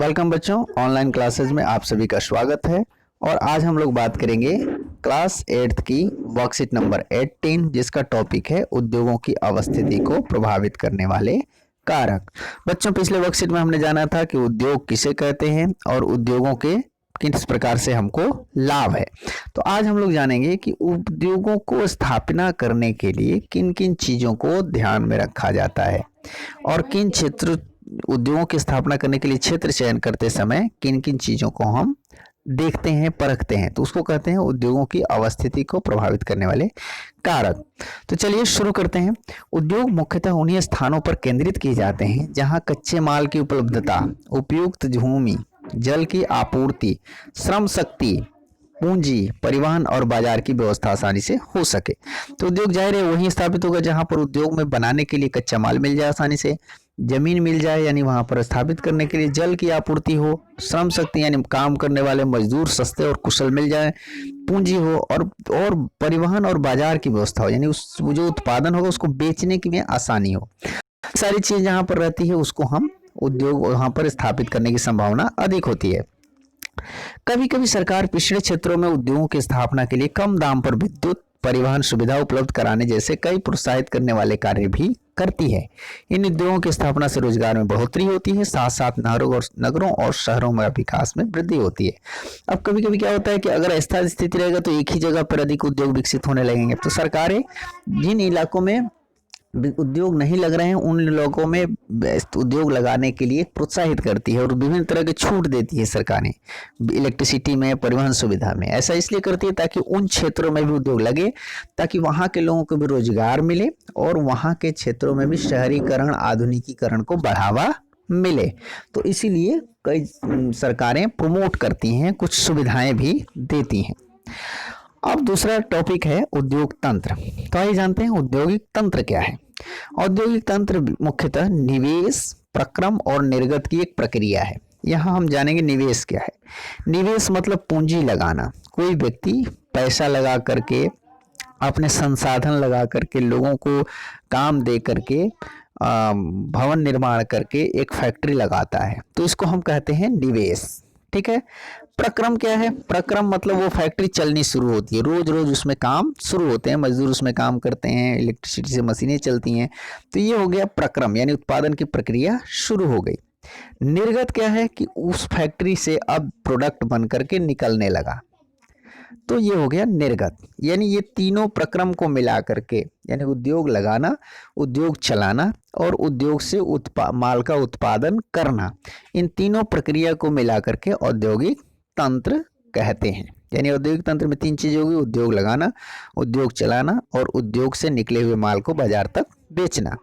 Welcome बच्चों, online classes में आप सभी का स्वागत है। और आज हम लोग बात करेंगे क्लास 8th की वर्कशीट नंबर 18, जिसका टॉपिक है उद्योगों की अवस्थिति को प्रभावित करने वाले कारक। बच्चों, पिछले वर्कशीट में हमने जाना था कि उद्योग किसे कहते हैं और उद्योगों के किस प्रकार से हमको लाभ है। तो आज हम लोग जानेंगे कि उद्योगों को स्थापना करने के लिए किन किन चीज़ों को ध्यान में रखा जाता है और किन क्षेत्र उद्योगों की स्थापना करने के लिए क्षेत्र चयन करते समय किन किन चीज़ों को हम देखते हैं, परखते हैं, तो उसको कहते हैं उद्योगों की अवस्थिति को प्रभावित करने वाले कारक। तो चलिए शुरू करते हैं। उद्योग मुख्यतः उन्हीं स्थानों पर केंद्रित किए जाते हैं जहां कच्चे माल की उपलब्धता, उपयुक्त भूमि, जल की आपूर्ति, श्रम शक्ति, पूंजी, परिवहन और बाजार की व्यवस्था आसानी से हो सके। तो उद्योग जाहिर है वहीं स्थापित होगा जहां पर उद्योग में बनाने के लिए कच्चा माल मिल जाए आसानी से, जमीन मिल जाए यानी वहां पर स्थापित करने के लिए जल की आपूर्ति हो, श्रम शक्ति यानी काम करने वाले मजदूर सस्ते और कुशल मिल जाए, पूंजी हो और परिवहन और बाजार की व्यवस्था हो यानी उस जो उत्पादन होगा उसको बेचने की में आसानी हो। सारी चीज जहां पर रहती है उसको हम उद्योग वहां पर स्थापित करने की संभावना अधिक होती है। कभी कभी सरकार पिछड़े क्षेत्रों में उद्योगों की स्थापना के लिए कम दाम पर विद्युत परिवहन सुविधा उपलब्ध कराने जैसे कई प्रोत्साहित करने वाले कार्य भी करती है। इन उद्योगों की स्थापना से रोजगार में बढ़ोतरी होती है, साथ साथ नगरों और शहरों में विकास में वृद्धि होती है। अब कभी कभी क्या होता है कि अगर ऐसा स्थिति रहेगा तो एक ही जगह पर अधिक उद्योग विकसित होने लगेंगे। तो सरकारें जिन इलाकों में उद्योग नहीं लग रहे हैं उन लोगों में उद्योग लगाने के लिए प्रोत्साहित करती है और विभिन्न तरह की छूट देती है सरकारें, इलेक्ट्रिसिटी में, परिवहन सुविधा में। ऐसा इसलिए करती है ताकि उन क्षेत्रों में भी उद्योग लगे, ताकि वहां के लोगों को भी रोजगार मिले और वहां के क्षेत्रों में भी शहरीकरण, आधुनिकीकरण को बढ़ावा मिले। तो इसीलिए कई सरकारें प्रमोट करती हैं, कुछ सुविधाएं भी देती हैं। अब दूसरा टॉपिक है उद्योग तंत्र। तो आइए जानते हैं औद्योगिक तंत्र क्या है। औद्योगिक तंत्र मुख्यतः निवेश, प्रक्रम और निर्गत की एक प्रक्रिया है। यहाँ हम जानेंगे निवेश क्या है। निवेश मतलब पूंजी लगाना, कोई व्यक्ति पैसा लगा करके, अपने संसाधन लगा करके, लोगों को काम दे करके, भवन निर्माण करके एक फैक्ट्री लगाता है, तो इसको हम कहते हैं निवेश। ठीक है। प्रक्रम क्या है? प्रक्रम मतलब वो फैक्ट्री चलनी शुरू होती है, रोज रोज उसमें काम शुरू होते हैं, मजदूर उसमें काम करते हैं, इलेक्ट्रिसिटी से मशीनें चलती हैं। तो ये हो गया प्रक्रम यानी उत्पादन की प्रक्रिया शुरू हो गई। निर्गत क्या है कि उस फैक्ट्री से अब प्रोडक्ट बन करके निकलने लगा, तो ये हो गया निर्गत। यानी ये तीनों प्रक्रम को मिला करके यानी उद्योग लगाना, उद्योग चलाना और उद्योग से माल का उत्पादन करना, इन तीनों प्रक्रिया को मिला करके औद्योगिक तंत्र कहते हैं। यानी औद्योगिक तंत्र में तीन चीजें होगी: उद्योग लगाना, उद्योग चलाना और उद्योग से निकले हुए माल को बाजार तक बेचना।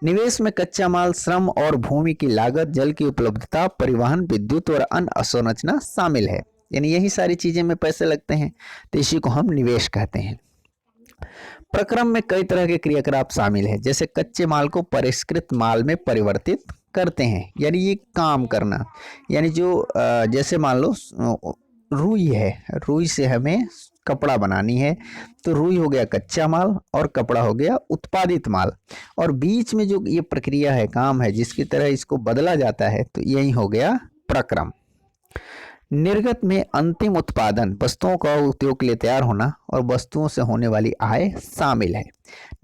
निवेश में कच्चा माल, श्रम और भूमि की लागत, जल की उपलब्धता, परिवहन, विद्युत और अन्य अवसंरचना शामिल है। यानी यही सारी चीजें में पैसे लगते हैं, तो इसी को हम निवेश कहते हैं। प्रक्रम में कई तरह के क्रियाकलाप शामिल है, जैसे कच्चे माल को परिष्कृत माल में परिवर्तित करते हैं, यानी ये काम करना। यानी जो जैसे मान लो रुई है, रुई से हमें कपड़ा बनानी है, तो रुई हो गया कच्चा माल और कपड़ा हो गया उत्पादित माल, और बीच में जो ये प्रक्रिया है, काम है, जिसकी तरह इसको बदला जाता है, तो यही हो गया प्रक्रम। निर्गत में अंतिम उत्पादन, वस्तुओं का उद्योग के लिए तैयार होना और वस्तुओं से होने वाली आय शामिल है।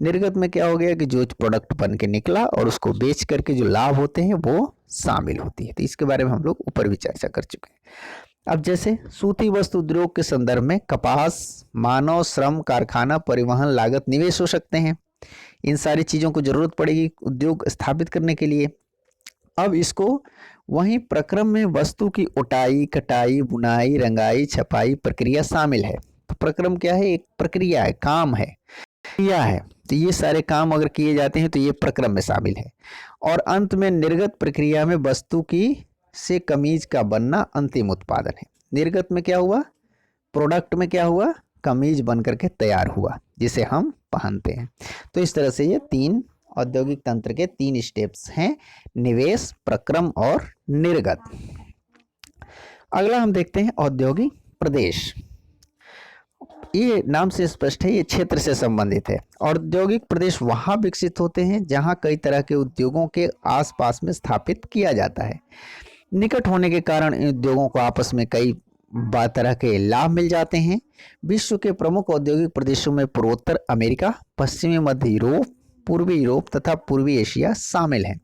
निर्गत में क्या हो गया कि जो प्रोडक्ट बन के निकला और उसको बेच करके जो लाभ होते हैं वो शामिल होती है। तो इसके बारे में हम लोग ऊपर भी चर्चा कर चुके हैं। अब जैसे सूती वस्त्र उद्योग के संदर्भ में कपास, मानव श्रम, कारखाना, परिवहन, लागत, निवेश हो सकते हैं। इन सारी चीजों को जरूरत पड़ेगी उद्योग स्थापित करने के लिए। अब इसको वहीं प्रक्रम में वस्तु की उठाई, कटाई, बुनाई, रंगाई, छपाई प्रक्रिया शामिल है। तो प्रक्रम क्या है? एक प्रक्रिया है, काम है, क्रिया है। तो ये सारे काम अगर किए जाते हैं तो ये प्रक्रम में शामिल है। और अंत में निर्गत प्रक्रिया में वस्तु की से कमीज का बनना अंतिम उत्पादन है। निर्गत में क्या हुआ? प्रोडक्ट में क्या हुआ? कमीज बन करके तैयार हुआ, जिसे हम पहनते हैं। तो इस तरह से ये तीन औद्योगिक तंत्र के तीन स्टेप्स हैं: निवेश, प्रक्रम और निर्गत। अगला हम देखते हैं औद्योगिक प्रदेश। ये नाम से स्पष्ट है, ये क्षेत्र से संबंधित है। औद्योगिक प्रदेश वहां विकसित होते हैं जहां कई तरह के उद्योगों के आसपास में स्थापित किया जाता है। निकट होने के कारण इन उद्योगों को आपस में कई तरह के लाभ मिल जाते हैं। विश्व के प्रमुख औद्योगिक प्रदेशों में पूर्वोत्तर अमेरिका, पश्चिमी मध्य यूरोप, पूर्वी यूरोप तथा पूर्वी एशिया शामिल हैं।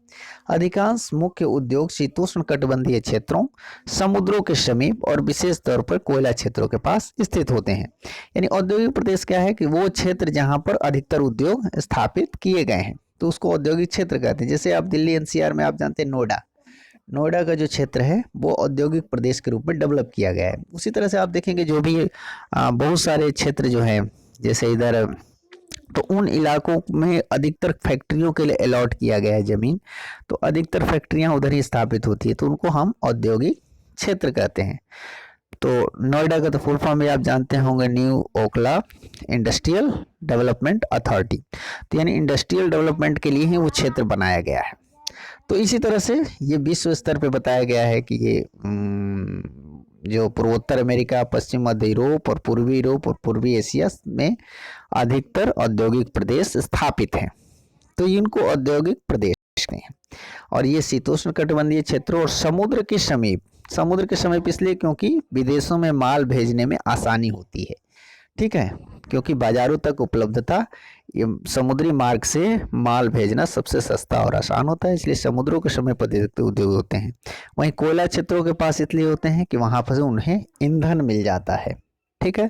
अधिकांश मुख्य उद्योग शीतोष्ण कटिबंधीय क्षेत्रों, समुद्रों के समीप और विशेष तौर पर कोयला क्षेत्रों के पास स्थित होते हैं। यानी औद्योगिक प्रदेश क्या है कि वो क्षेत्र जहां पर अधिकतर उद्योग स्थापित किए गए हैं, तो उसको औद्योगिक क्षेत्र कहते हैं। जैसे आप दिल्ली एनसीआर में आप जानते हैं नोएडा का जो क्षेत्र है वो औद्योगिक प्रदेश के रूप में डेवलप किया गया है। उसी तरह से आप देखेंगे जो भी बहुत सारे क्षेत्र जो हैं, जैसे इधर, तो उन इलाकों में अधिकतर फैक्ट्रियों के लिए अलॉट किया गया है जमीन, तो अधिकतर फैक्ट्रियां उधर ही स्थापित होती है, तो उनको हम औद्योगिक क्षेत्र कहते हैं। तो नोएडा का तो फुल फॉर्म भी आप जानते होंगे, new Okhla industrial development authority. तो यानी इंडस्ट्रियल डेवलपमेंट के लिए ही वो क्षेत्र बनाया गया है। तो इसी तरह से ये विश्व स्तर पे बताया गया है कि ये जो पूर्वोत्तर अमेरिका, पश्चिम मध्य यूरोप और पूर्वी यूरोप और पूर्वी एशिया में अधिकतर औद्योगिक प्रदेश स्थापित हैं, तो इनको औद्योगिक प्रदेश कहते हैं। और ये शीतोष्ण कटिबंधीय क्षेत्रों और समुद्र के समीप इसलिए क्योंकि विदेशों में माल भेजने में आसानी होती है, ठीक है, क्योंकि बाजारों तक उपलब्धता, ये समुद्री मार्ग से माल भेजना सबसे सस्ता और आसान होता है, इसलिए समुद्रों के समीप उद्योग होते हैं। वहीं कोयला क्षेत्रों के पास इसलिए होते हैं कि वहां पर उन्हें ईंधन मिल जाता है, ठीक है।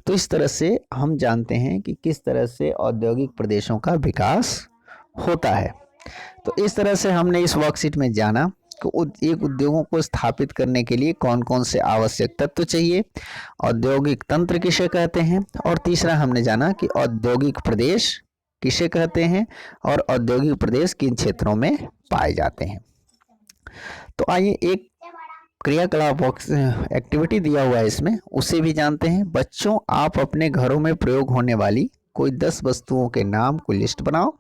तो इस तरह से हम जानते हैं कि किस तरह से औद्योगिक प्रदेशों का विकास होता है। तो इस तरह से हमने इस वर्कशीट में जाना कि एक उद्योगों को स्थापित करने के लिए कौन कौन से आवश्यक तत्व चाहिए, औद्योगिक तंत्र किसे कहते हैं, और तीसरा हमने जाना कि औद्योगिक प्रदेश किसे कहते हैं और औद्योगिक प्रदेश किन क्षेत्रों में पाए जाते हैं। तो आइए एक क्रियाकलाप एक्टिविटी दिया हुआ है इसमें, उसे भी जानते हैं। बच्चों, आप अपने घरों में प्रयोग होने वाली कोई 10 वस्तुओं के नाम को लिस्ट बनाओ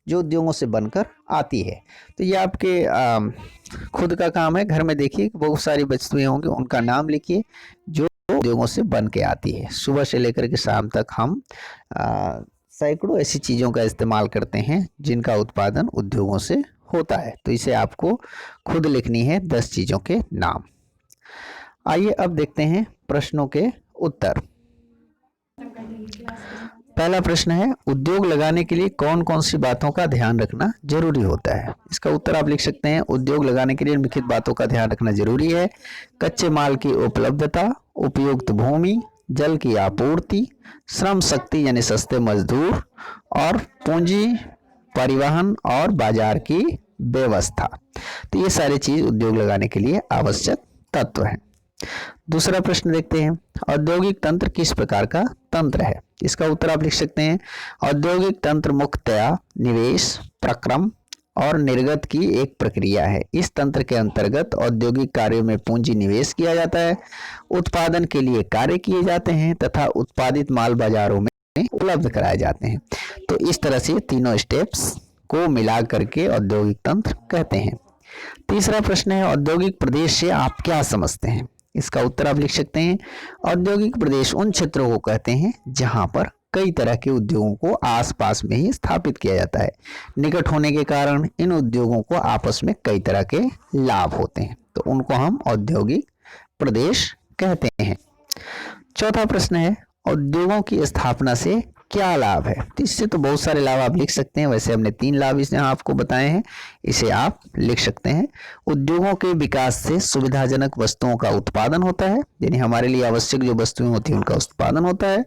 जो उद्योगों से बनकर आती है। तो ये आपके खुद का काम है। घर में देखिए बहुत सारी वस्तुएं होंगी, उनका नाम लिखिए जो उद्योगों से बन के आती है। सुबह से लेकर के शाम तक हम सैकड़ों ऐसी चीज़ों का इस्तेमाल करते हैं जिनका उत्पादन उद्योगों से होता है। तो इसे आपको खुद लिखनी है 10 चीज़ों के नाम। आइए अब देखते हैं प्रश्नों के उत्तर। पहला प्रश्न है, उद्योग लगाने के लिए कौन कौन सी बातों का ध्यान रखना जरूरी होता है। इसका उत्तर आप लिख सकते हैं, उद्योग लगाने के लिए निम्नलिखित बातों का ध्यान रखना जरूरी है। कच्चे माल की उपलब्धता, उपयुक्त भूमि, जल की आपूर्ति, श्रम शक्ति यानी सस्ते मजदूर, और पूंजी, परिवहन और बाजार की व्यवस्था। तो ये सारी चीज उद्योग लगाने के लिए आवश्यक तत्व हैं। दूसरा प्रश्न देखते हैं, औद्योगिक तंत्र किस प्रकार का तंत्र है। इसका उत्तर आप लिख सकते हैं, औद्योगिक तंत्र मुख्यतया निवेश, प्रक्रम और निर्गत की एक प्रक्रिया है। इस तंत्र के अंतर्गत औद्योगिक कार्यों में पूंजी निवेश किया जाता है, उत्पादन के लिए कार्य किए जाते हैं तथा उत्पादित माल बाजारों में उपलब्ध कराए जाते हैं। तो इस तरह से तीनों स्टेप्स को मिला करके औद्योगिक तंत्र कहते हैं। तीसरा प्रश्न है, औद्योगिक प्रदेश से आप क्या समझते हैं। इसका उत्तर आप लिख सकते हैं, औद्योगिक प्रदेश उन क्षेत्रों को कहते हैं जहां पर कई तरह के उद्योगों को आसपास में ही स्थापित किया जाता है। निकट होने के कारण इन उद्योगों को आपस में कई तरह के लाभ होते हैं, तो उनको हम औद्योगिक प्रदेश कहते हैं। चौथा प्रश्न है, उद्योगों की स्थापना से क्या लाभ है। तो इससे तो बहुत सारे लाभ आप लिख सकते हैं, वैसे हमने 3 लाभ इसने आपको बताए हैं, इसे आप लिख सकते हैं। उद्योगों के विकास से सुविधाजनक वस्तुओं का उत्पादन होता है, यानी हमारे लिए आवश्यक जो वस्तुएं होती हैं उनका उत्पादन होता है।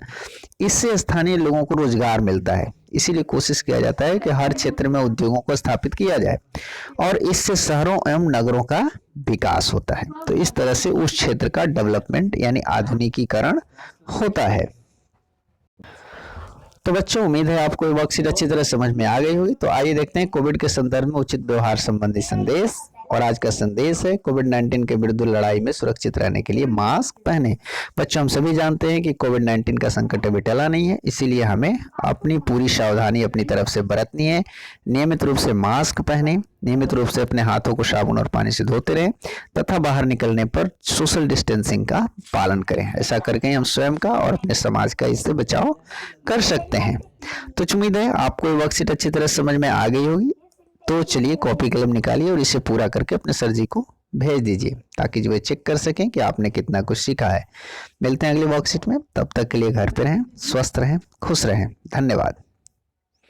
इससे स्थानीय लोगों को रोजगार मिलता है, इसीलिए कोशिश किया जाता है कि हर क्षेत्र में उद्योगों को स्थापित किया जाए, और इससे शहरों एवं नगरों का विकास होता है। तो इस तरह से उस क्षेत्र का डेवलपमेंट यानी आधुनिकीकरण होता है। तो बच्चों, उम्मीद है आपको ये वर्कशीट अच्छी तरह समझ में आ गई होगी। तो आइए देखते हैं कोविड के संदर्भ में उचित व्यवहार संबंधी संदेश। और आज का संदेश है, कोविड-19 के विरुद्ध लड़ाई में सुरक्षित रहने के लिए मास्क पहने। बच्चों, हम सभी जानते हैं कि कोविड-19 का संकट अभी टला नहीं है, इसीलिए हमें अपनी पूरी सावधानी अपनी तरफ से बरतनी है। नियमित रूप से मास्क पहने, नियमित रूप से अपने हाथों को साबुन और पानी से धोते रहें तथा बाहर निकलने पर सोशल डिस्टेंसिंग का पालन करें। ऐसा करके हम स्वयं का और अपने समाज का इससे बचाव कर सकते हैं। तो उम्मीद है आपको ये वर्कशीट अच्छी तरह समझ में आ गई होगी। तो चलिए कॉपी कलम निकालिए और इसे पूरा करके अपने सर जी को भेज दीजिए ताकि जो वे चेक कर सकें कि आपने कितना कुछ सीखा है। मिलते हैं अगली वर्कशीट में, तब तक के लिए घर पे रहें, स्वस्थ रहें, खुश रहें। धन्यवाद।